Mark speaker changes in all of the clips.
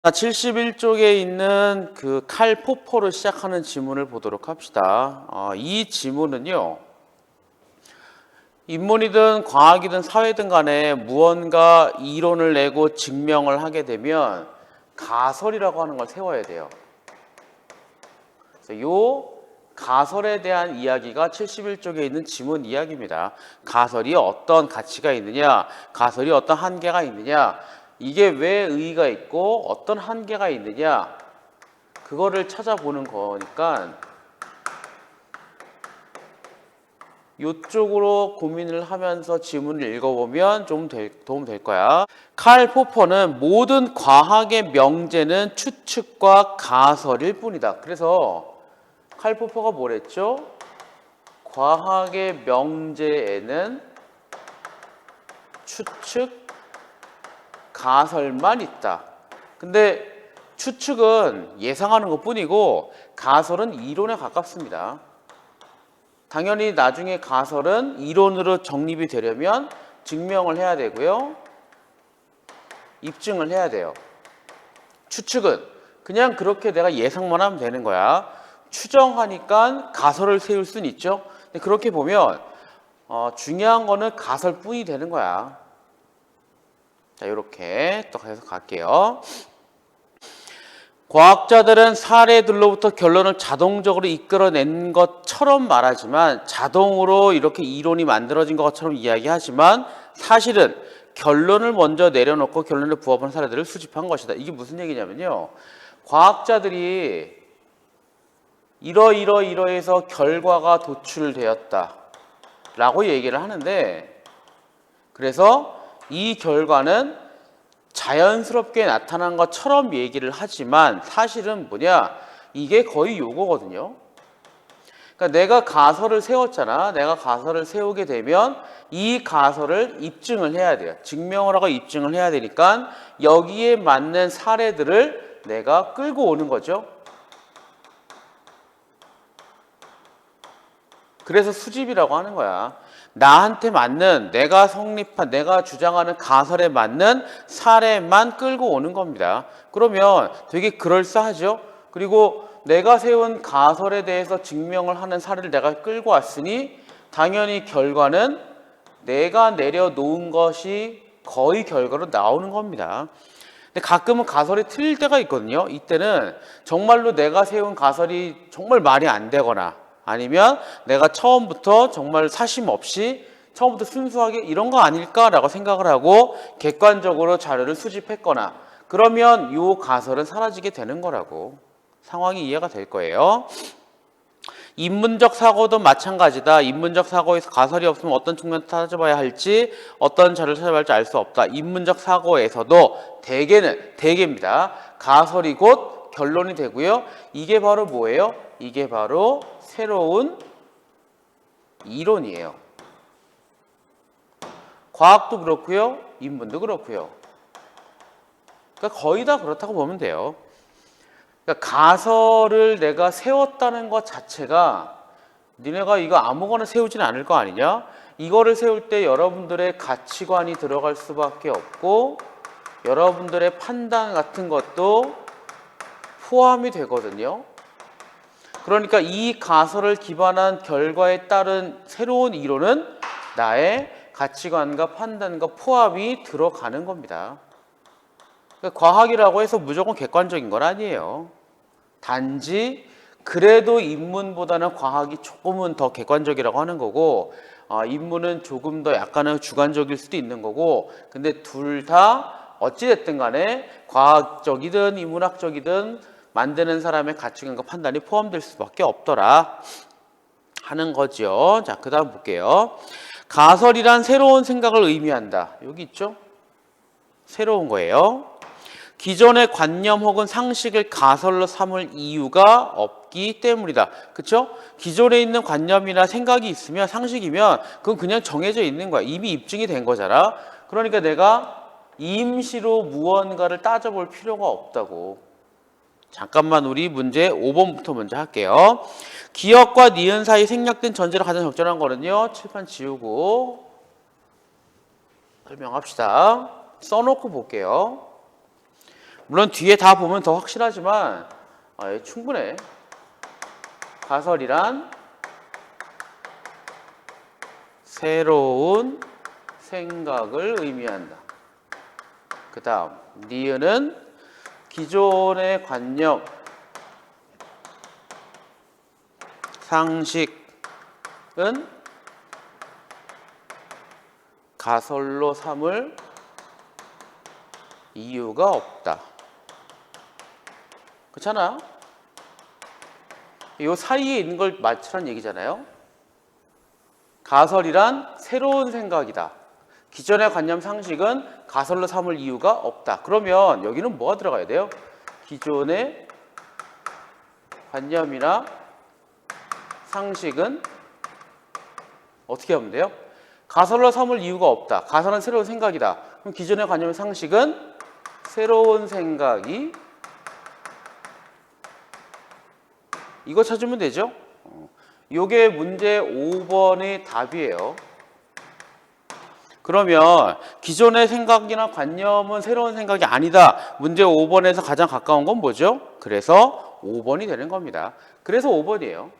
Speaker 1: 71쪽에 있는 그 칼포포로 시작하는 지문을 보도록 합시다. 이 지문은요, 인문이든 과학이든 사회든 간에 무언가 이론을 내고 증명을 하게 되면 가설이라고 하는 걸 세워야 돼요. 그래서 요 가설에 대한 이야기가 71쪽에 있는 지문 이야기입니다. 가설이 어떤 가치가 있느냐, 가설이 어떤 한계가 있느냐, 이게 왜 의의가 있고 어떤 한계가 있느냐, 그거를 찾아보는 거니까 이쪽으로 고민을 하면서 지문을 읽어보면 좀 도움 될 거야. 칼 포퍼는 모든 과학의 명제는 추측과 가설일 뿐이다. 그래서 칼 포퍼가 뭐랬죠? 과학의 명제에는 추측, 가설만 있다. 근데 추측은 예상하는 것 뿐이고 가설은 이론에 가깝습니다. 당연히 나중에 가설은 이론으로 정립이 되려면 증명을 해야 되고요. 입증을 해야 돼요. 추측은 그냥 그렇게 내가 예상만 하면 되는 거야. 추정하니까 가설을 세울 수는 있죠. 근데 그렇게 보면 중요한 거는 가설뿐이 되는 거야. 자, 이렇게 또 계속 갈게요. 과학자들은 사례들로부터 결론을 자동적으로 이끌어낸 것처럼 말하지만 자동으로 이렇게 이론이 만들어진 것처럼 이야기하지만 사실은 결론을 먼저 내려놓고 결론에 부합하는 사례들을 수집한 것이다. 이게 무슨 얘기냐면요. 과학자들이 이러해서 결과가 도출되었다 라고 얘기를 하는데 그래서 이 결과는 자연스럽게 나타난 것처럼 얘기를 하지만 사실은 뭐냐? 이게 거의 요거거든요. 그러니까 내가 가설을 세웠잖아. 내가 가설을 세우게 되면 이 가설을 입증을 해야 돼요. 증명을 하고 입증을 해야 되니까 여기에 맞는 사례들을 내가 끌고 오는 거죠. 그래서 수집이라고 하는 거야. 나한테 맞는 내가 성립한 내가 주장하는 가설에 맞는 사례만 끌고 오는 겁니다. 그러면 되게 그럴싸하죠. 그리고 내가 세운 가설에 대해서 증명을 하는 사례를 내가 끌고 왔으니 당연히 결과는 내가 내려놓은 것이 거의 결과로 나오는 겁니다. 근데 가끔은 가설이 틀릴 때가 있거든요. 이때는 정말로 내가 세운 가설이 정말 말이 안 되거나 아니면 내가 처음부터 정말 사심 없이 처음부터 순수하게 이런 거 아닐까라고 생각을 하고 객관적으로 자료를 수집했거나 그러면 이 가설은 사라지게 되는 거라고. 상황이 이해가 될 거예요. 인문적 사고도 마찬가지다. 인문적 사고에서 가설이 없으면 어떤 측면을 찾아봐야 할지 어떤 자료를 찾아봐야 할지 알 수 없다. 인문적 사고에서도 대개입니다. 가설이 곧 결론이 되고요. 이게 바로 뭐예요? 이게 바로 새로운 이론이에요. 과학도 그렇고요. 인문도 그렇고요. 그러니까 거의 다 그렇다고 보면 돼요. 그러니까 가설을 내가 세웠다는 것 자체가 니네가 이거 아무거나 세우진 않을 거 아니냐? 이거를 세울 때 여러분들의 가치관이 들어갈 수밖에 없고 여러분들의 판단 같은 것도 포함이 되거든요. 그러니까 이 가설을 기반한 결과에 따른 새로운 이론은 나의 가치관과 판단과 포함이 들어가는 겁니다. 그러니까 과학이라고 해서 무조건 객관적인 건 아니에요. 단지 그래도 인문보다는 과학이 조금은 더 객관적이라고 하는 거고 인문은 조금 더 약간은 주관적일 수도 있는 거고 근데 둘 다 어찌됐든 간에 과학적이든 인문학적이든 만드는 사람의 가치관과 판단이 포함될 수밖에 없더라 하는 거죠. 자, 그 다음 볼게요. 가설이란 새로운 생각을 의미한다. 여기 있죠? 새로운 거예요. 기존의 관념 혹은 상식을 가설로 삼을 이유가 없기 때문이다. 그렇죠? 기존에 있는 관념이나 생각이 있으면 상식이면 그건 그냥 정해져 있는 거야. 이미 입증이 된 거잖아. 그러니까 내가 임시로 무언가를 따져볼 필요가 없다고. 잠깐만 우리 문제 5번부터 먼저 할게요. 기억과 니은 사이 생략된 전제로 가장 적절한 거는요. 칠판 지우고 설명합시다. 써놓고 볼게요. 물론 뒤에 다 보면 더 확실하지만 예, 충분해. 가설이란 새로운 생각을 의미한다. 그 다음 니은은 기존의 관념, 상식은 가설로 삼을 이유가 없다. 그렇잖아? 이 사이에 있는 걸 맞추라는 얘기잖아요. 가설이란 새로운 생각이다. 기존의 관념 상식은 가설로 삼을 이유가 없다. 그러면 여기는 뭐가 들어가야 돼요? 기존의 관념이나 상식은 어떻게 하면 돼요? 가설로 삼을 이유가 없다. 가설은 새로운 생각이다. 그럼 기존의 관념 상식은 새로운 생각이 이거 찾으면 되죠? 이게 문제 5번의 답이에요. 그러면 기존의 생각이나 관념은 새로운 생각이 아니다. 문제 5번에서 가장 가까운 건 뭐죠? 그래서 5번이 되는 겁니다. 그래서 5번이에요.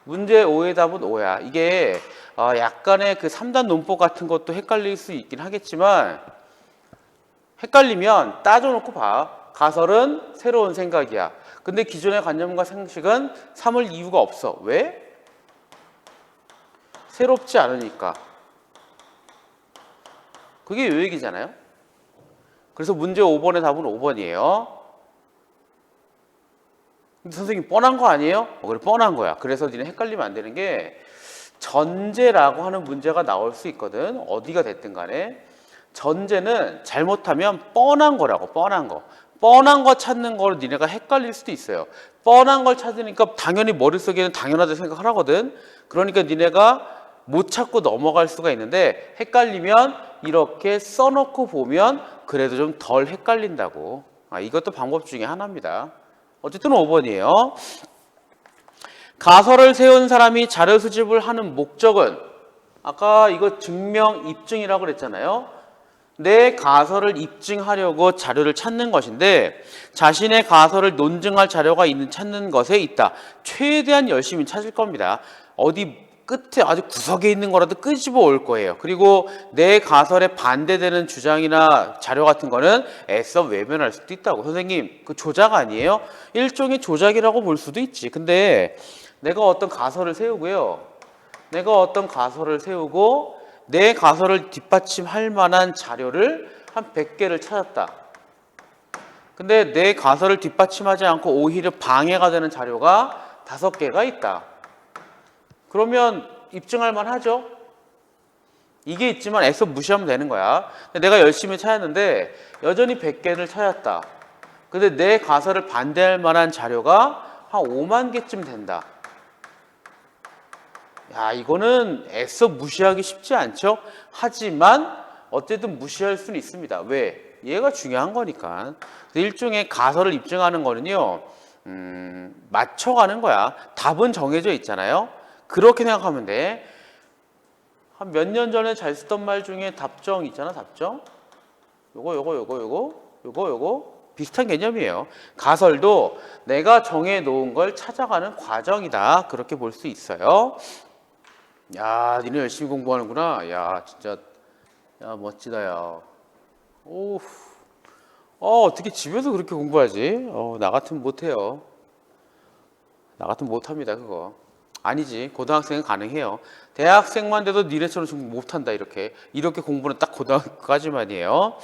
Speaker 1: 문제 5의 답은 5야. 이게 약간의 그 3단 논법 같은 것도 헷갈릴 수 있긴 하겠지만 헷갈리면 따져놓고 봐. 가설은 새로운 생각이야. 근데 기존의 관념과 상식은 삼을 이유가 없어. 왜? 새롭지 않으니까. 그게 요 얘기잖아요. 그래서 문제 5번의 답은 5번이에요. 근데 선생님 뻔한 거 아니에요? 그래 뻔한 거야. 그래서 니네 헷갈리면 안 되는 게 전제라고 하는 문제가 나올 수 있거든. 어디가 됐든 간에. 전제는 잘못하면 뻔한 거라고. 뻔한 거. 뻔한 거 찾는 거로 니네가 헷갈릴 수도 있어요. 뻔한 걸 찾으니까 당연히 머릿속에는 당연하다고 생각하거든. 그러니까 니네가 못 찾고 넘어갈 수가 있는데 헷갈리면 이렇게 써놓고 보면 그래도 좀 덜 헷갈린다고. 이것도 방법 중에 하나입니다. 어쨌든 5번이에요. 가설을 세운 사람이 자료 수집을 하는 목적은 아까 이거 증명 입증이라고 그랬잖아요. 내 가설을 입증하려고 자료를 찾는 것인데 자신의 가설을 논증할 자료가 찾는 것에 있다. 최대한 열심히 찾을 겁니다. 어디 끝에 아주 구석에 있는 거라도 끄집어 올 거예요. 그리고 내 가설에 반대되는 주장이나 자료 같은 거는 애써 외면할 수도 있다고. 선생님 그 조작 아니에요? 일종의 조작이라고 볼 수도 있지. 근데 내가 어떤 가설을 세우고요. 내가 어떤 가설을 세우고 내 가설을 뒷받침할 만한 자료를 한 100개를 찾았다. 근데 내 가설을 뒷받침하지 않고 오히려 방해가 되는 자료가 5개가 있다. 그러면 입증할 만하죠. 이게 있지만 애써 무시하면 되는 거야. 내가 열심히 찾았는데 여전히 100개를 찾았다. 근데 내 가설을 반대할 만한 자료가 한 5만 개쯤 된다. 야, 이거는 애써 무시하기 쉽지 않죠? 하지만 어쨌든 무시할 수는 있습니다. 왜? 얘가 중요한 거니까. 일종의 가설을 입증하는 거는요, 맞춰가는 거야. 답은 정해져 있잖아요. 그렇게 생각하면 돼. 한 몇 년 전에 잘 쓰던 말 중에 답정 있잖아, 답정. 요거 비슷한 개념이에요. 가설도 내가 정해 놓은 걸 찾아가는 과정이다. 그렇게 볼 수 있어요. 야, 니네 열심히 공부하는구나. 야, 진짜, 야, 멋지다, 야. 오, 어떻게 집에서 그렇게 공부하지? 나 같으면 못해요. 나 같으면 못합니다, 그거. 아니지, 고등학생은 가능해요. 대학생만 돼도 니네처럼 좀 못한다, 이렇게. 이렇게 공부는 딱 고등학교까지만이에요.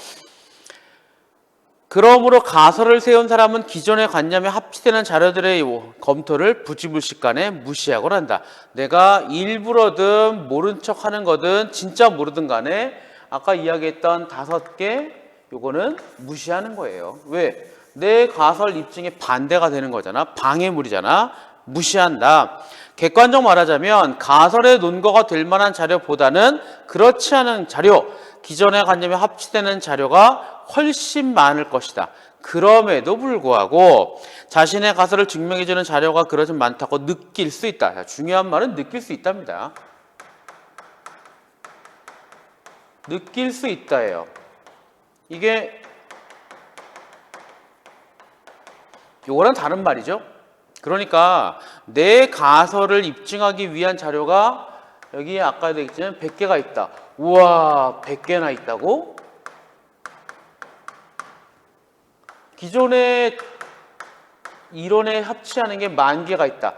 Speaker 1: 그러므로 가설을 세운 사람은 기존의 관념에 합치되는 자료들의 검토를 부지불식간에 무시하곤 한다. 내가 일부러든 모른 척 하는 거든 진짜 모르든 간에 아까 이야기했던 5개 요거는 무시하는 거예요. 왜? 내 가설 입증에 반대가 되는 거잖아. 방해물이잖아. 무시한다. 객관적으로 말하자면 가설의 논거가 될 만한 자료보다는 그렇지 않은 자료, 기존의 관념에 합치되는 자료가 훨씬 많을 것이다. 그럼에도 불구하고 자신의 가설을 증명해주는 자료가 그러지 많다고 느낄 수 있다. 중요한 말은 느낄 수 있답니다. 느낄 수 있다예요. 이게 요거랑 다른 말이죠. 그러니까 내 가설을 입증하기 위한 자료가 여기 아까 얘기했지만 100개가 있다. 우와, 100개나 있다고? 기존의 이론에 합치하는 게 10,000개가 있다.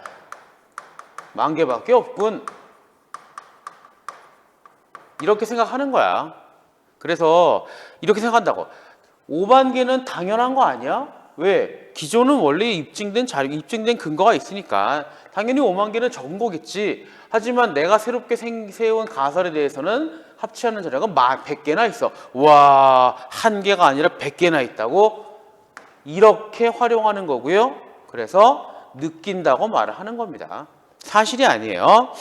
Speaker 1: 10,000개밖에 없군. 이렇게 생각하는 거야. 그래서 이렇게 생각한다고. 50,000개는 당연한 거 아니야? 왜? 기존은 원래 입증된 자료, 입증된 근거가 있으니까 당연히 50,000개는 적은 거겠지. 하지만 내가 새롭게 세운 가설에 대해서는 합치하는 자료가 100개나 있어. 와, 1개가 아니라 100개나 있다고? 이렇게 활용하는 거고요. 그래서 느낀다고 말을 하는 겁니다. 사실이 아니에요.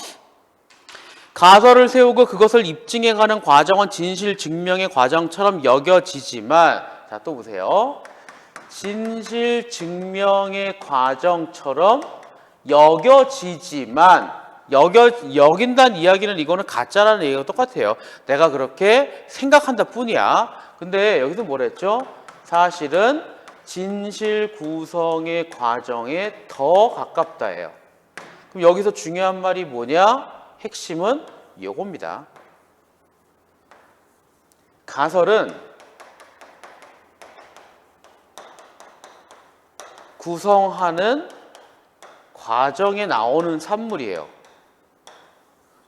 Speaker 1: 가설을 세우고 그것을 입증해가는 과정은 진실 증명의 과정처럼 여겨지지만, 자, 또 보세요. 진실 증명의 과정처럼 여겨지지만, 여긴다는 이야기는 이거는 가짜라는 얘기가 똑같아요. 내가 그렇게 생각한다 뿐이야. 근데 여기서 뭐라 했죠? 사실은 진실 구성의 과정에 더 가깝다예요. 그럼 여기서 중요한 말이 뭐냐? 핵심은 요겁니다. 가설은 구성하는 과정에 나오는 산물이에요.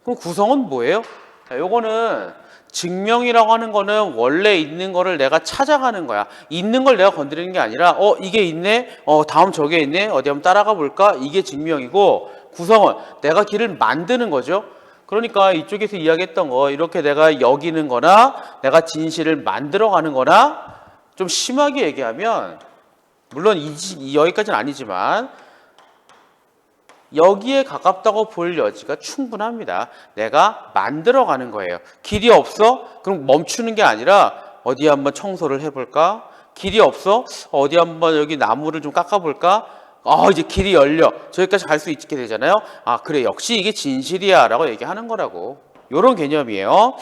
Speaker 1: 그럼 구성은 뭐예요? 자, 요거는 증명이라고 하는 거는 원래 있는 거를 내가 찾아가는 거야. 있는 걸 내가 건드리는 게 아니라 이게 있네? 다음 저게 있네? 어디 한번 따라가 볼까? 이게 증명이고, 구성은 내가 길을 만드는 거죠. 그러니까 이쪽에서 이야기했던 거 이렇게 내가 여기는 거나 내가 진실을 만들어 가는 거나, 좀 심하게 얘기하면 물론 여기까지는 아니지만 여기에 가깝다고 볼 여지가 충분합니다. 내가 만들어가는 거예요. 길이 없어? 그럼 멈추는 게 아니라 어디 한번 청소를 해볼까? 길이 없어? 어디 한번 여기 나무를 좀 깎아볼까? 이제 길이 열려. 저기까지 갈 수 있게 되잖아요. 아, 그래. 역시 이게 진실이야. 라고 얘기하는 거라고. 요런 개념이에요.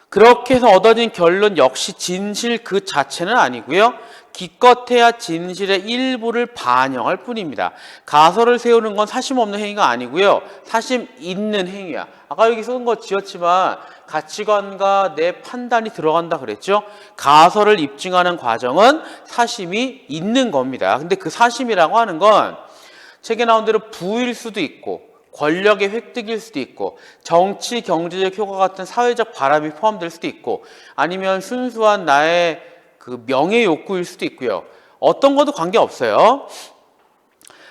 Speaker 1: 그렇게 해서 얻어진 결론 역시 진실 그 자체는 아니고요. 기껏해야 진실의 일부를 반영할 뿐입니다. 가설을 세우는 건 사심 없는 행위가 아니고요. 사심 있는 행위야. 아까 여기 쓴 거 지었지만 가치관과 내 판단이 들어간다 그랬죠. 가설을 입증하는 과정은 사심이 있는 겁니다. 근데 그 사심이라고 하는 건 책에 나온 대로 부일 수도 있고 권력의 획득일 수도 있고 정치, 경제적 효과 같은 사회적 바람이 포함될 수도 있고 아니면 순수한 나의 그 명예 욕구일 수도 있고요. 어떤 것도 관계없어요.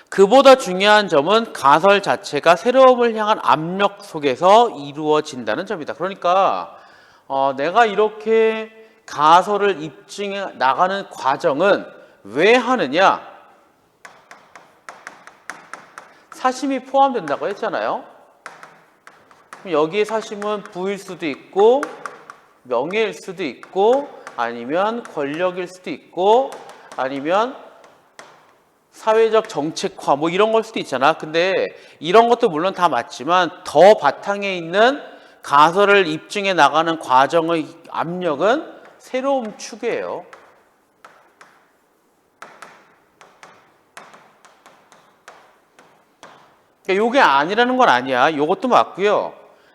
Speaker 1: 그보다 중요한 점은 가설 자체가 새로움을 향한 압력 속에서 이루어진다는 점이다. 그러니까 내가 이렇게 가설을 입증해 나가는 과정은 왜 하느냐? 사심이 포함된다고 했잖아요. 그럼 여기에 사심은 부일 수도 있고 명예일 수도 있고 아니면 권력일 수도 있고 아니면 사회적 정책화 뭐 이런 걸 수도 있잖아. 근데 이런 것도 물론 다 맞지만 더 바탕에 있는 가설을 입증해 나가는 과정의 압력은 새로움 추구예요. 그러니까 요게 아니라는 건 아니야. 요것도 맞고요.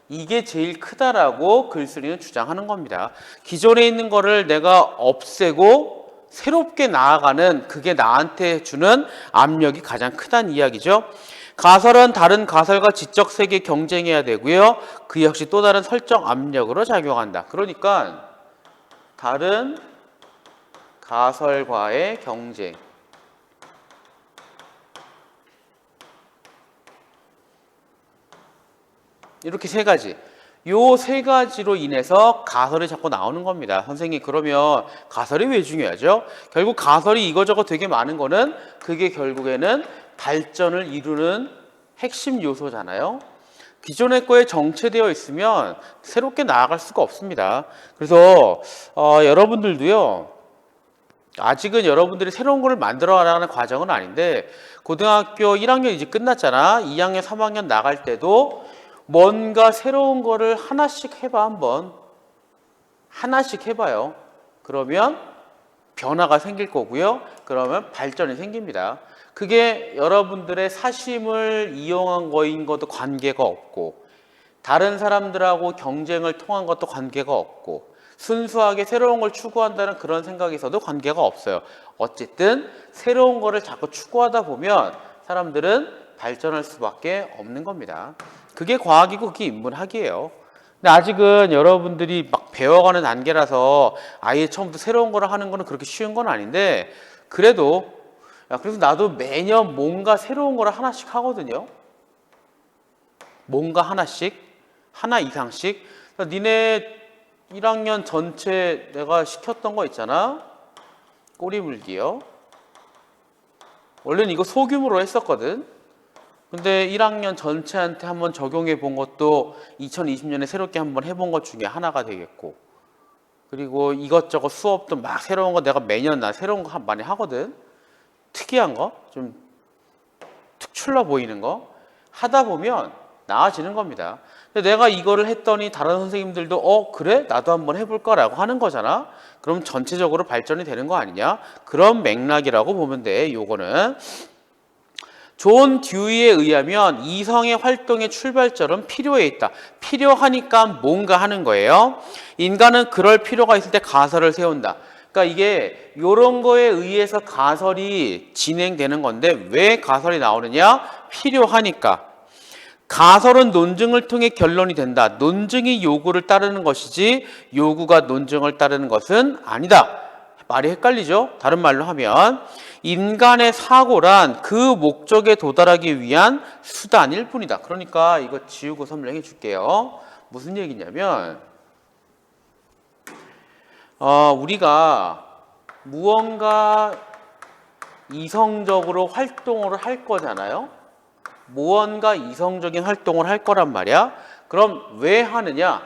Speaker 1: 이게 제일 크다라고 글쓰리는 주장하는 겁니다. 기존에 있는 거를 내가 없애고 새롭게 나아가는 그게 나한테 주는 압력이 가장 크다는 이야기죠. 가설은 다른 가설과 지적 세계 경쟁해야 되고요. 그 역시 또 다른 설정 압력으로 작용한다. 그러니까 다른 가설과의 경쟁. 이렇게 세 가지. 요 세 가지로 인해서 가설이 자꾸 나오는 겁니다. 선생님, 그러면 가설이 왜 중요하죠? 결국 가설이 이거저거 되게 많은 거는 그게 결국에는 발전을 이루는 핵심 요소잖아요. 기존의 거에 정체되어 있으면 새롭게 나아갈 수가 없습니다. 그래서 여러분들도요. 아직은 여러분들이 새로운 거를 만들어 나가는 과정은 아닌데 고등학교 1학년 이제 끝났잖아. 2학년, 3학년 나갈 때도 뭔가 새로운 거를 하나씩 해봐. 한번 하나씩 해봐요. 그러면 변화가 생길 거고요. 그러면 발전이 생깁니다. 그게 여러분들의 사심을 이용한 거인 것도 관계가 없고, 다른 사람들하고 경쟁을 통한 것도 관계가 없고, 순수하게 새로운 걸 추구한다는 그런 생각에서도 관계가 없어요. 어쨌든 새로운 거를 자꾸 추구하다 보면 사람들은 발전할 수밖에 없는 겁니다. 그게 과학이고 그게 인문학이에요. 근데 아직은 여러분들이 막 배워가는 단계라서 아예 처음부터 새로운 거를 하는 거는 그렇게 쉬운 건 아닌데, 그래도 그래서 나도 매년 뭔가 새로운 거를 하나씩 하거든요. 뭔가 하나씩, 하나 이상씩. 니네 1학년 전체 내가 시켰던 거 있잖아. 꼬리 물기요. 원래는 이거 소규모로 했었거든. 근데 1학년 전체한테 한번 적용해 본 것도 2020년에 새롭게 한번 해본 것 중에 하나가 되겠고, 그리고 이것저것 수업도 막 새로운 거 내가 매년 나 새로운 거 많이 하거든. 특이한 거, 좀 특출나 보이는 거 하다 보면 나아지는 겁니다. 근데 내가 이거를 했더니 다른 선생님들도 그래? 나도 한번 해볼까? 라고 하는 거잖아. 그럼 전체적으로 발전이 되는 거 아니냐? 그런 맥락이라고 보면 돼. 요거는 존 듀이에 의하면 이성의 활동의 출발점은 필요에 있다. 필요하니까 뭔가 하는 거예요. 인간은 그럴 필요가 있을 때 가설을 세운다. 그러니까 이게 이런 거에 의해서 가설이 진행되는 건데, 왜 가설이 나오느냐? 필요하니까. 가설은 논증을 통해 결론이 된다. 논증이 요구를 따르는 것이지 요구가 논증을 따르는 것은 아니다. 말이 헷갈리죠? 다른 말로 하면 인간의 사고란 그 목적에 도달하기 위한 수단일 뿐이다. 그러니까 이거 지우고 설명해 줄게요. 무슨 얘기냐면 우리가 무언가 이성적으로 활동을 할 거잖아요. 무언가 이성적인 활동을 할 거란 말이야. 그럼 왜 하느냐?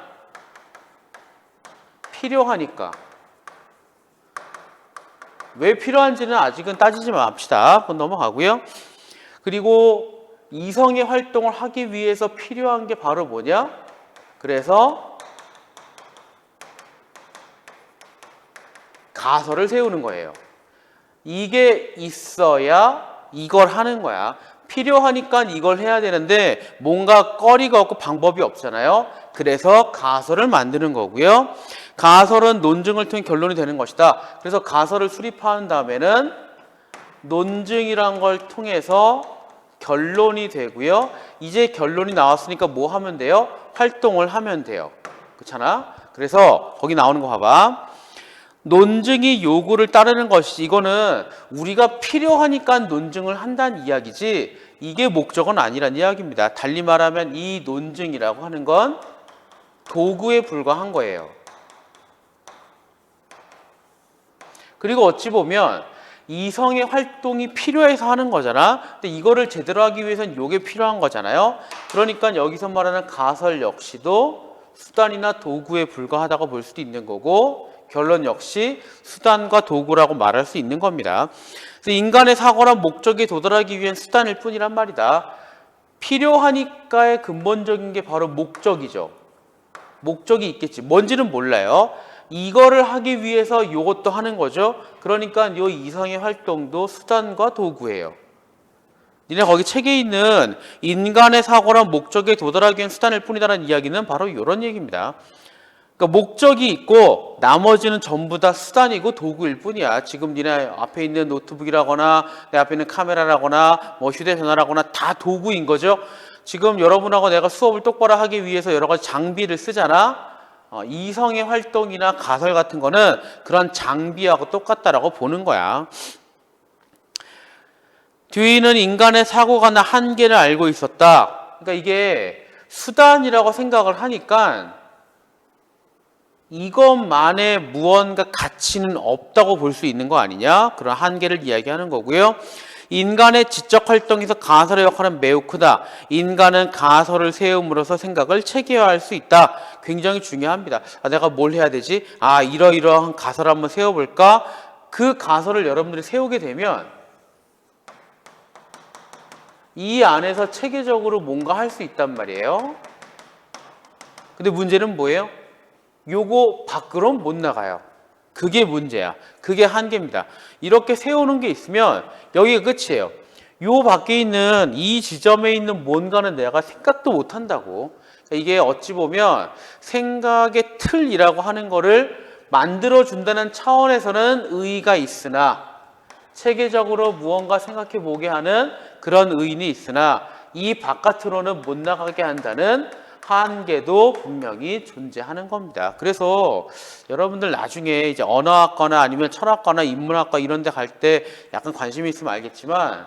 Speaker 1: 필요하니까. 왜 필요한지는 아직은 따지지 맙시다. 그건 넘어가고요. 그리고 이성의 활동을 하기 위해서 필요한 게 바로 뭐냐? 그래서 가설을 세우는 거예요. 이게 있어야 이걸 하는 거야. 필요하니까 이걸 해야 되는데 뭔가 거리가 없고 방법이 없잖아요. 그래서 가설을 만드는 거고요. 가설은 논증을 통해 결론이 되는 것이다. 그래서 가설을 수립한 다음에는 논증이란 걸 통해서 결론이 되고요. 이제 결론이 나왔으니까 뭐 하면 돼요? 활동을 하면 돼요. 그렇잖아? 그래서 거기 나오는 거 봐봐. 논증이 요구를 따르는 것이, 이거는 우리가 필요하니까 논증을 한다는 이야기지 이게 목적은 아니란 이야기입니다. 달리 말하면 이 논증이라고 하는 건 도구에 불과한 거예요. 그리고 어찌 보면 이성의 활동이 필요해서 하는 거잖아. 근데 이거를 제대로 하기 위해서는 이게 필요한 거잖아요. 그러니까 여기서 말하는 가설 역시도 수단이나 도구에 불과하다고 볼 수도 있는 거고, 결론 역시 수단과 도구라고 말할 수 있는 겁니다. 그래서 인간의 사고란 목적에 도달하기 위한 수단일 뿐이란 말이다. 필요하니까의 근본적인 게 바로 목적이죠. 목적이 있겠지. 뭔지는 몰라요. 이거를 하기 위해서 이것도 하는 거죠. 그러니까 이 이성의 활동도 수단과 도구예요. 니네 거기 책에 있는 인간의 사고란 목적에 도달하기 위한 수단일 뿐이다라는 이야기는 바로 이런 얘기입니다. 그러니까 목적이 있고 나머지는 전부 다 수단이고 도구일 뿐이야. 지금 니네 앞에 있는 노트북이라거나 내 앞에 있는 카메라라거나 뭐 휴대전화라거나 다 도구인 거죠. 지금 여러분하고 내가 수업을 똑바로 하기 위해서 여러 가지 장비를 쓰잖아. 이성의 활동이나 가설 같은 거는 그런 장비하고 똑같다라고 보는 거야. 듀이는 인간의 사고가 나 한계를 알고 있었다. 그러니까 이게 수단이라고 생각을 하니까 이것만의 무언가 가치는 없다고 볼 수 있는 거 아니냐? 그런 한계를 이야기하는 거고요. 인간의 지적 활동에서 가설의 역할은 매우 크다. 인간은 가설을 세움으로써 생각을 체계화할 수 있다. 굉장히 중요합니다. 내가 뭘 해야 되지? 이러이러한 가설을 한번 세워볼까? 그 가설을 여러분들이 세우게 되면 이 안에서 체계적으로 뭔가 할 수 있단 말이에요. 근데 문제는 뭐예요? 요거 밖으로 못 나가요. 그게 문제야. 그게 한계입니다. 이렇게 세우는 게 있으면 여기가 끝이에요. 요 밖에 있는 이 지점에 있는 뭔가는 내가 생각도 못 한다고. 이게 어찌 보면 생각의 틀이라고 하는 거를 만들어준다는 차원에서는 의의가 있으나 체계적으로 무언가 생각해 보게 하는 그런 의의는 있으나 이 바깥으로는 못 나가게 한다는 한계도 분명히 존재하는 겁니다. 그래서 여러분들 나중에 이제 언어학과나 아니면 철학과나 인문학과 이런 데 갈 때 약간 관심이 있으면 알겠지만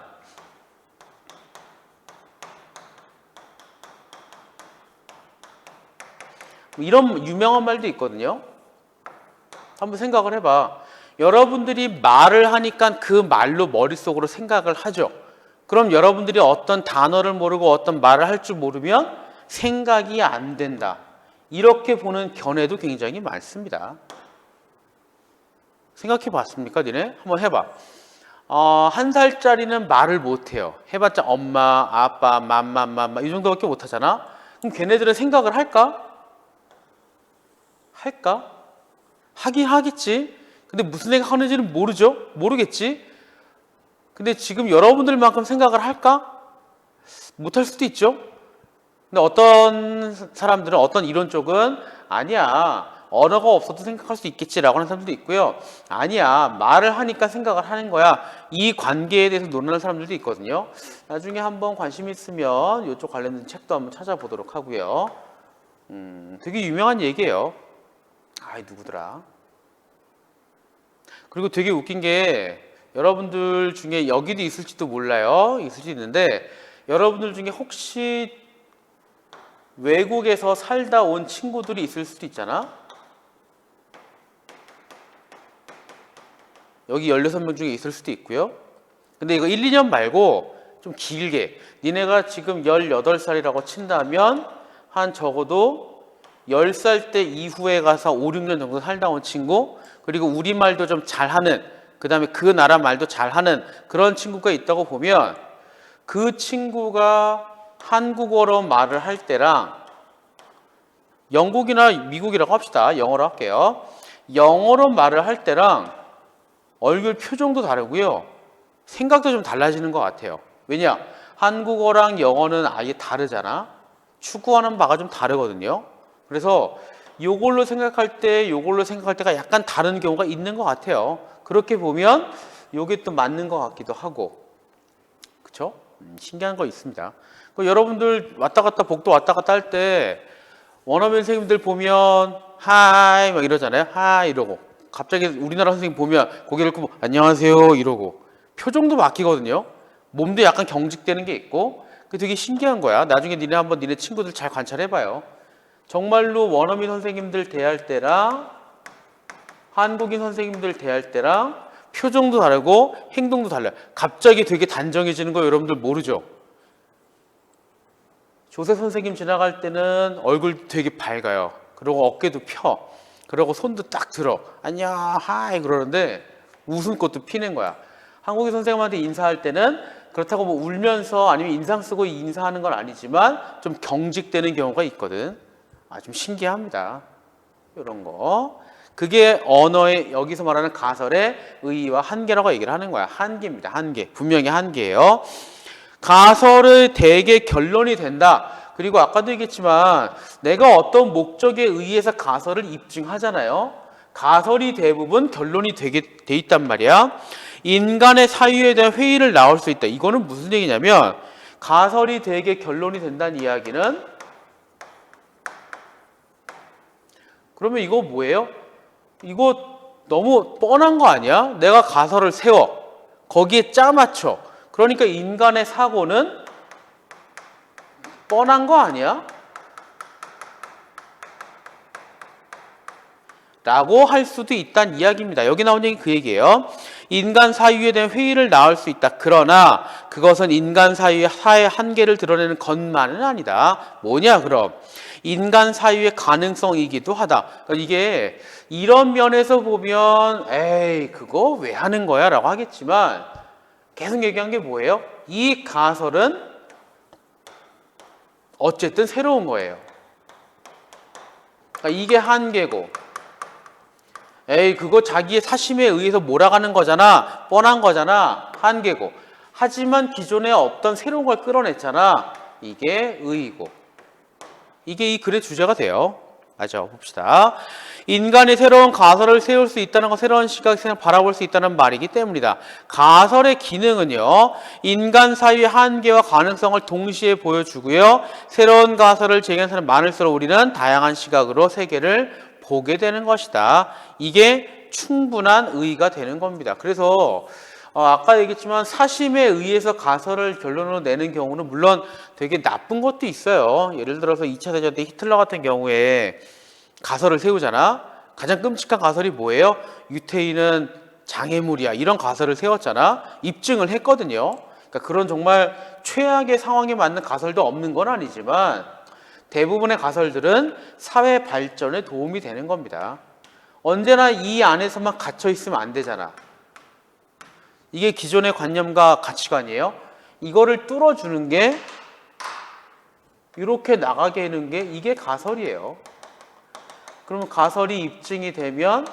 Speaker 1: 이런 유명한 말도 있거든요. 한번 생각을 해봐. 여러분들이 말을 하니까 그 말로 머릿속으로 생각을 하죠. 그럼 여러분들이 어떤 단어를 모르고 어떤 말을 할 줄 모르면 생각이 안 된다. 이렇게 보는 견해도 굉장히 많습니다. 생각해 봤습니까, 니네? 한번 해봐. 1살짜리는 말을 못해요. 해봤자 엄마, 아빠, 맘마 이 정도밖에 못하잖아. 그럼 걔네들은 생각을 할까? 할까? 하긴 하겠지. 근데 무슨 생각하는지는 모르죠. 모르겠지. 근데 지금 여러분들만큼 생각을 할까? 못할 수도 있죠. 근데 어떤 사람들은, 어떤 이론 쪽은 아니야, 언어가 없어도 생각할 수 있겠지라고 하는 사람들도 있고요. 아니야, 말을 하니까 생각을 하는 거야. 이 관계에 대해서 논하는 사람들도 있거든요. 나중에 한번 관심 있으면 이쪽 관련된 책도 한번 찾아보도록 하고요. 되게 유명한 얘기예요. 누구더라? 그리고 되게 웃긴 게 여러분들 중에 여기도 있을지도 몰라요. 있을 수 있는데 여러분들 중에 혹시 외국에서 살다 온 친구들이 있을 수도 있잖아. 여기 16명 중에 있을 수도 있고요. 근데 이거 1, 2년 말고 좀 길게, 니네가 지금 18살이라고 친다면 한 적어도 10살 때 이후에 가서 5, 6년 정도 살다 온 친구, 그리고 우리말도 좀 잘하는, 그 다음에 그 나라 말도 잘하는 그런 친구가 있다고 보면 그 친구가 한국어로 말을 할 때랑 영국이나 미국이라고 합시다. 영어로 할게요. 영어로 말을 할 때랑 얼굴 표정도 다르고요. 생각도 좀 달라지는 것 같아요. 왜냐? 한국어랑 영어는 아예 다르잖아. 추구하는 바가 좀 다르거든요. 그래서 요걸로 생각할 때, 요걸로 생각할 때가 약간 다른 경우가 있는 것 같아요. 그렇게 보면 요게 또 맞는 것 같기도 하고. 그쵸? 신기한 거 있습니다. 여러분들 왔다 갔다, 복도 왔다 갔다 할 때 원어민 선생님들 보면 하이 막 이러잖아요. 하이 이러고. 갑자기 우리나라 선생님 보면 고개를 끄고 안녕하세요 이러고. 표정도 바뀌거든요. 몸도 약간 경직되는 게 있고. 그게 되게 신기한 거야. 나중에 니네 한번 니네 친구들 잘 관찰해봐요. 정말로 원어민 선생님들 대할 때랑 한국인 선생님들 대할 때랑 표정도 다르고 행동도 달라요. 갑자기 되게 단정해지는 거 여러분들 모르죠? 조세 선생님 지나갈 때는 얼굴 되게 밝아요. 그리고 어깨도 펴. 그리고 손도 딱 들어. 안녕, 하이 그러는데 웃음꽃도 피는 거야. 한국인 선생님한테 인사할 때는 그렇다고 뭐 울면서 아니면 인상 쓰고 인사하는 건 아니지만 좀 경직되는 경우가 있거든. 좀 신기합니다. 이런 거. 그게 언어의, 여기서 말하는 가설의 의의와 한계라고 얘기를 하는 거야. 한계입니다. 한계. 분명히 한계예요. 가설의 대개 결론이 된다. 그리고 아까도 얘기했지만 내가 어떤 목적에 의해서 가설을 입증하잖아요. 가설이 대부분 결론이 돼 있단 말이야. 인간의 사유에 대한 회의를 나올 수 있다. 이거는 무슨 얘기냐면 가설이 대개 결론이 된다는 이야기는, 그러면 이거 뭐예요? 이거 너무 뻔한 거 아니야? 내가 가설을 세워. 거기에 짜 맞춰. 그러니까 인간의 사고는 뻔한 거 아니야? 라고 할 수도 있다는 이야기입니다. 여기 나온 얘기 그 얘기예요. 인간 사유에 대한 회의를 낳을 수 있다. 그러나 그것은 인간 사유의 한계를 드러내는 것만은 아니다. 뭐냐 그럼? 인간 사유의 가능성이기도 하다. 그러니까 이게 이런 면에서 보면 에이 그거 왜 하는 거야? 라고 하겠지만 계속 얘기한 게 뭐예요? 이 가설은 어쨌든 새로운 거예요. 그러니까 이게 한계고 에이, 그거 자기의 사심에 의해서 몰아가는 거잖아. 뻔한 거잖아. 한계고. 하지만 기존에 없던 새로운 걸 끌어냈잖아. 이게 의이고. 이게 이 글의 주제가 돼요. 맞아. 봅시다. 인간이 새로운 가설을 세울 수 있다는 것, 새로운 시각에서 바라볼 수 있다는 말이기 때문이다. 가설의 기능은요, 인간 사이의 한계와 가능성을 동시에 보여주고요, 새로운 가설을 제기하는 사람이 많을수록 우리는 다양한 시각으로 세계를 보게 되는 것이다. 이게 충분한 의의가 되는 겁니다. 그래서 아까 얘기했지만 사심에 의해서 가설을 결론으로 내는 경우는 물론 되게 나쁜 것도 있어요. 예를 들어서 2차 대전 때 히틀러 같은 경우에 가설을 세우잖아. 가장 끔찍한 가설이 뭐예요? 유태인은 장애물이야. 이런 가설을 세웠잖아. 입증을 했거든요. 그러니까 그런 정말 최악의 상황에 맞는 가설도 없는 건 아니지만 대부분의 가설들은 사회 발전에 도움이 되는 겁니다. 언제나 이 안에서만 갇혀 있으면 안 되잖아. 이게 기존의 관념과 가치관이에요. 이거를 뚫어주는 게, 이렇게 나가게 하는 게 이게 가설이에요. 그러면 가설이 입증이 되면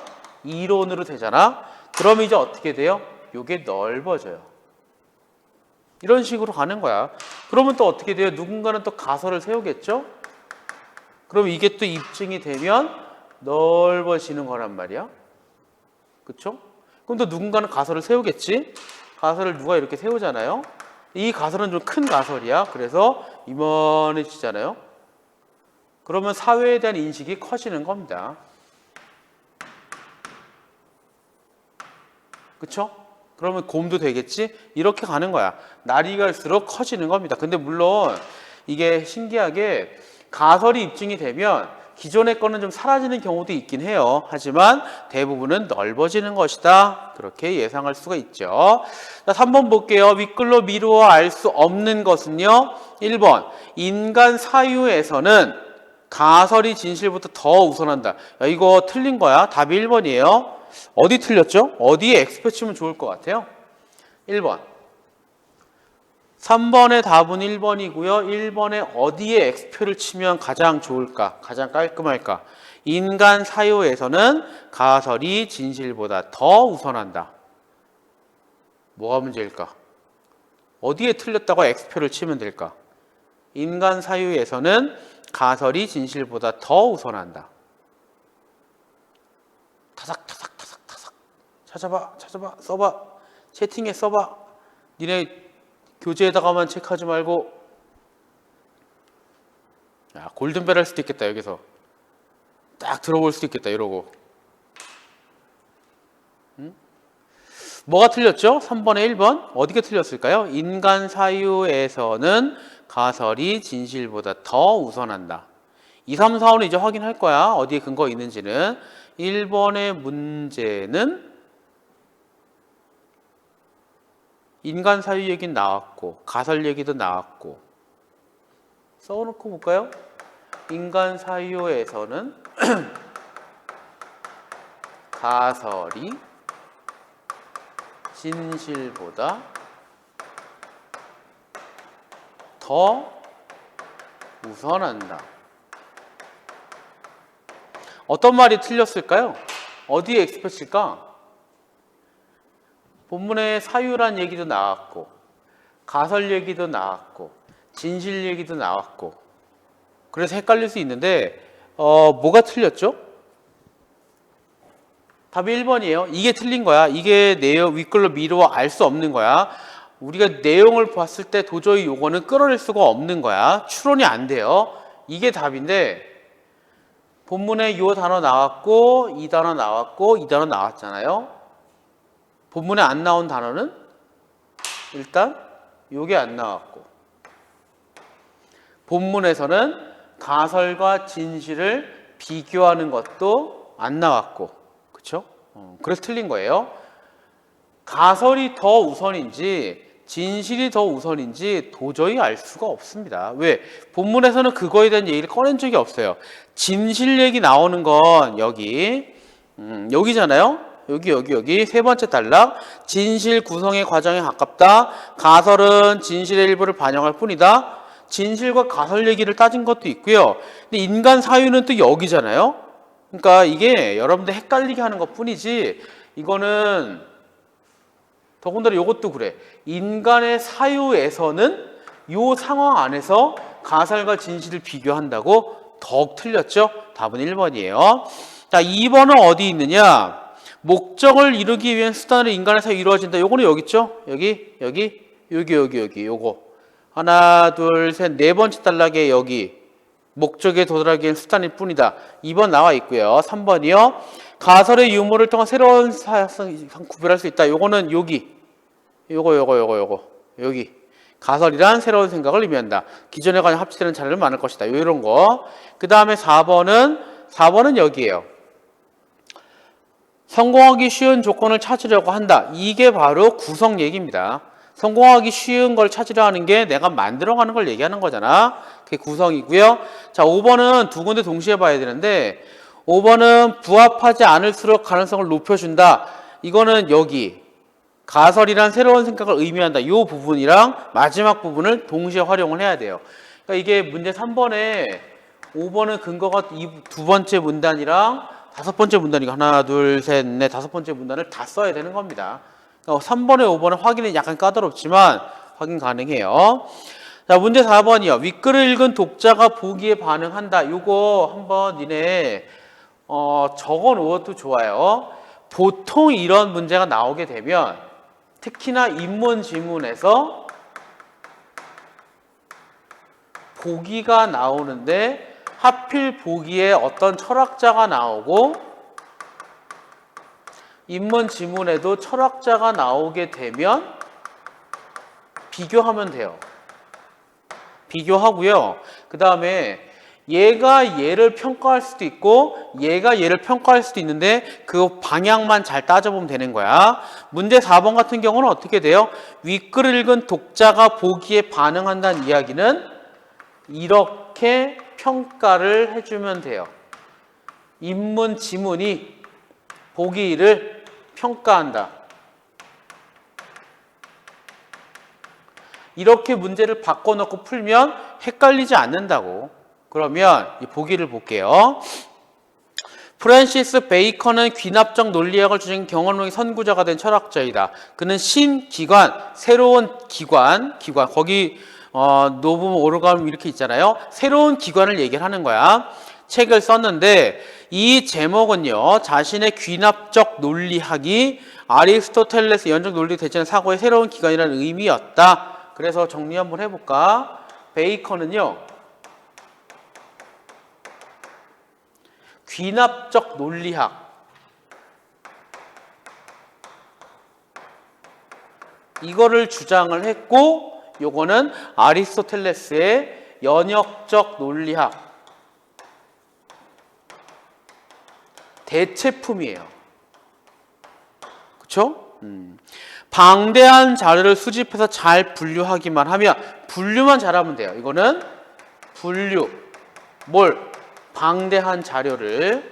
Speaker 1: 이론으로 되잖아. 그럼 이제 어떻게 돼요? 이게 넓어져요. 이런 식으로 가는 거야. 그러면 또 어떻게 돼요? 누군가는 또 가설을 세우겠죠? 그럼 이게 또 입증이 되면 넓어지는 거란 말이야. 그쵸? 그럼 또 누군가는 가설을 세우겠지? 가설을 누가 이렇게 세우잖아요. 이 가설은 좀 큰 가설이야. 그래서 이만해지잖아요. 그러면 사회에 대한 인식이 커지는 겁니다. 그쵸? 그러면 곰도 되겠지? 이렇게 가는 거야. 날이 갈수록 커지는 겁니다. 근데 물론 이게 신기하게 가설이 입증이 되면 기존의 거는 좀 사라지는 경우도 있긴 해요. 하지만 대부분은 넓어지는 것이다. 그렇게 예상할 수가 있죠. 자, 3번 볼게요. 윗글로 미루어 알 수 없는 것은요. 1번, 인간 사유에서는 가설이 진실보다 더 우선한다. 야, 이거 틀린 거야. 답이 1번이에요. 어디 틀렸죠? 어디에 X표 치면 좋을 것 같아요? 1번. 3번의 답은 1번이고요. 1번에 어디에 X표를 치면 가장 좋을까? 가장 깔끔할까? 인간 사유에서는 가설이 진실보다 더 우선한다. 뭐가 문제일까? 어디에 틀렸다고 X표를 치면 될까? 인간 사유에서는 가설이 진실보다 더 우선한다. 타삭 찾아봐 써봐, 채팅에 써봐. 니네 교재에다가만 체크하지 말고. 야, 골든벨 할 수도 있겠다. 여기서 딱 들어볼 수도 있겠다. 이러고. 응? 뭐가 틀렸죠? 3번에 1번 어디가 틀렸을까요? 인간 사유에서는 가설이 진실보다 더 우선한다. 2, 3, 4, 5는 이제 확인할 거야. 어디에 근거 있는지는. 1번의 문제는 인간 사유 얘기는 나왔고 가설 얘기도 나왔고. 써놓고 볼까요? 인간 사유에서는 가설이 진실보다 더 우선한다. 어떤 말이 틀렸을까요? 어디에 X표 칠까? 본문에 사유란 얘기도 나왔고 가설 얘기도 나왔고 진실 얘기도 나왔고. 그래서 헷갈릴 수 있는데 뭐가 틀렸죠? 답이 1번이에요. 이게 틀린 거야. 이게 내용 윗글로 미루어 알 수 없는 거야. 우리가 내용을 봤을 때 도저히 요거는 끌어낼 수가 없는 거야. 추론이 안 돼요. 이게 답인데 본문에 요 단어 나왔고 이 단어 나왔고 이 단어 나왔잖아요. 본문에 안 나온 단어는 일단 요게 안 나왔고 본문에서는 가설과 진실을 비교하는 것도 안 나왔고. 그렇죠? 그래서 틀린 거예요. 가설이 더 우선인지 진실이 더 우선인지 도저히 알 수가 없습니다. 왜? 본문에서는 그거에 대한 얘기를 꺼낸 적이 없어요. 진실 얘기 나오는 건 여기잖아요. 여기 세 번째 단락. 진실 구성의 과정에 가깝다. 가설은 진실의 일부를 반영할 뿐이다. 진실과 가설 얘기를 따진 것도 있고요. 근데 인간 사유는 또 여기잖아요. 그러니까 이게 여러분들 헷갈리게 하는 것 뿐이지 이거는 더군다나 이것도 그래. 인간의 사유에서는 이 상황 안에서 가설과 진실을 비교한다고 더욱 틀렸죠? 답은 1번이에요. 자, 2번은 어디 있느냐? 목적을 이루기 위한 수단으로 인간의 사유 이루어진다. 요거는 여기 있죠? 여기. 요거. 하나, 둘, 셋, 네 번째 단락에 여기. 목적에 도달하기 위한 수단일 뿐이다. 2번 나와 있고요. 3번이요. 가설의 유무를 통한 새로운 사회성 구별할 수 있다. 요거는 여기. 요거. 여기. 가설이란 새로운 생각을 의미한다. 기존에 관한 합치되는 자료는 많을 것이다. 이런 거. 그 다음에 4번은 여기에요. 성공하기 쉬운 조건을 찾으려고 한다. 이게 바로 구성 얘기입니다. 성공하기 쉬운 걸 찾으려 하는 게 내가 만들어가는 걸 얘기하는 거잖아. 그게 구성이고요. 자, 5번은 두 군데 동시에 봐야 되는데 5번은 부합하지 않을수록 가능성을 높여준다. 이거는 여기 가설이란 새로운 생각을 의미한다. 이 부분이랑 마지막 부분을 동시에 활용을 해야 돼요. 그러니까 이게 문제 3번에 5번은 근거가 두 번째 문단이랑 다섯 번째 문단이고 하나, 둘, 셋, 넷, 다섯 번째 문단을 다 써야 되는 겁니다. 그러니까 3번에 5번은 확인이 약간 까다롭지만 확인 가능해요. 자, 문제 4번이요. 윗글을 읽은 독자가 보기에 반응한다. 요거 한번 니네 적어 놓아도 좋아요. 보통 이런 문제가 나오게 되면 특히나 인문 지문에서 보기가 나오는데 하필 보기에 어떤 철학자가 나오고 인문 지문에도 철학자가 나오게 되면 비교하면 돼요. 비교하고요. 그 다음에 얘가 얘를 평가할 수도 있고 얘가 얘를 평가할 수도 있는데 그 방향만 잘 따져보면 되는 거야. 문제 4번 같은 경우는 어떻게 돼요? 윗글을 읽은 독자가 보기에 반응한다는 이야기는 이렇게 평가를 해주면 돼요. 인문 지문이 보기를 평가한다. 이렇게 문제를 바꿔놓고 풀면 헷갈리지 않는다고. 그러면 이 보기를 볼게요. 프랜시스 베이컨은 귀납적 논리학을 주장한 경험론의 선구자가 된 철학자이다. 그는 신기관, 새로운 기관 거기 노브움 오르감 이렇게 있잖아요. 새로운 기관을 얘기를 하는 거야. 책을 썼는데 이 제목은요. 자신의 귀납적 논리학이 아리스토텔레스 연적 논리 대체는 사고의 새로운 기관이라는 의미였다. 그래서 정리 한번 해볼까? 베이컨은요. 귀납적 논리학 이거를 주장을 했고 요거는 아리스토텔레스의 연역적 논리학 대체품이에요. 그쵸? 방대한 자료를 수집해서 잘 분류하기만 하면 분류만 잘하면 돼요. 이거는 분류 방대한 자료를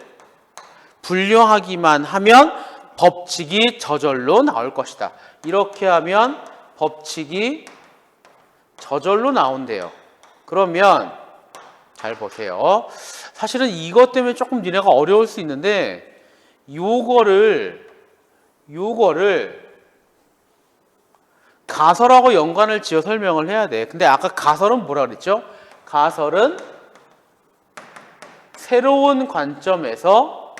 Speaker 1: 분류하기만 하면 법칙이 저절로 나올 것이다. 이렇게 하면 법칙이 저절로 나온대요. 그러면 잘 보세요. 사실은 이것 때문에 조금 니네가 어려울 수 있는데 요거를 가설하고 연관을 지어 설명을 해야 돼. 근데 아까 가설은 뭐라 그랬죠? 가설은 새로운 관점에서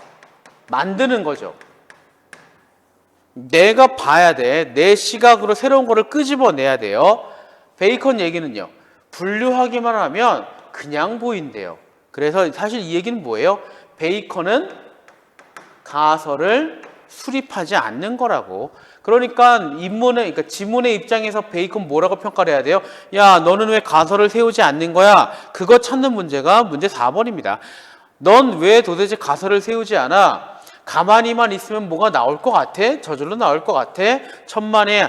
Speaker 1: 만드는 거죠. 내가 봐야 돼. 내 시각으로 새로운 거를 끄집어내야 돼요. 베이컨 얘기는요. 분류하기만 하면 그냥 보인대요. 그래서 사실 이 얘기는 뭐예요? 베이컨은 가설을 수립하지 않는 거라고. 그러니까 지문의 입장에서 베이컨 뭐라고 평가를 해야 돼요? 야, 너는 왜 가설을 세우지 않는 거야? 그거 찾는 문제가 문제 4번입니다. 넌 왜 도대체 가설을 세우지 않아? 가만히만 있으면 뭐가 나올 것 같아? 저절로 나올 것 같아? 천만에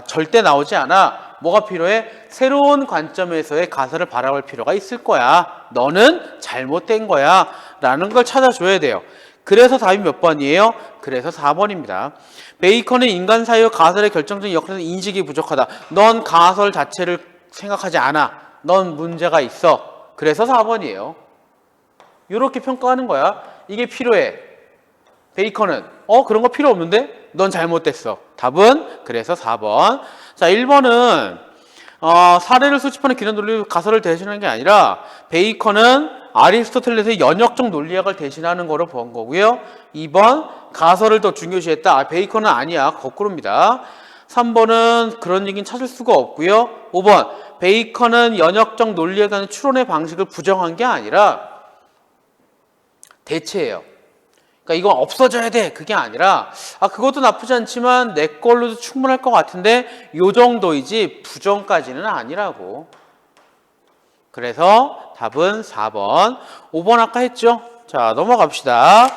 Speaker 1: 절대 나오지 않아. 뭐가 필요해? 새로운 관점에서의 가설을 바라볼 필요가 있을 거야. 너는 잘못된 거야. 라는 걸 찾아줘야 돼요. 그래서 답이 몇 번이에요? 그래서 4번입니다. 베이컨은 인간 사유 가설의 결정적인 역할에서 인식이 부족하다. 넌 가설 자체를 생각하지 않아. 넌 문제가 있어. 그래서 4번이에요. 이렇게 평가하는 거야. 이게 필요해. 베이컨은 그런 거 필요 없는데? 넌 잘못됐어. 답은 그래서 4번. 자, 1번은 사례를 수집하는 기본 논리 가설을 대신하는 게 아니라 베이컨은 아리스토텔레스의 연역적 논리학을 대신하는 거로 본 거고요. 2번 가설을 더 중요시했다. 베이컨은 아니야. 거꾸로입니다. 3번은 그런 얘기는 찾을 수가 없고요. 5번 베이컨은 연역적 논리에 대한 추론의 방식을 부정한 게 아니라 대체예요. 그러니까 이건 없어져야 돼. 그게 아니라 그것도 나쁘지 않지만 내 걸로도 충분할 것 같은데 요 정도이지 부정까지는 아니라고. 그래서 답은 4번. 5번 아까 했죠? 자, 넘어갑시다.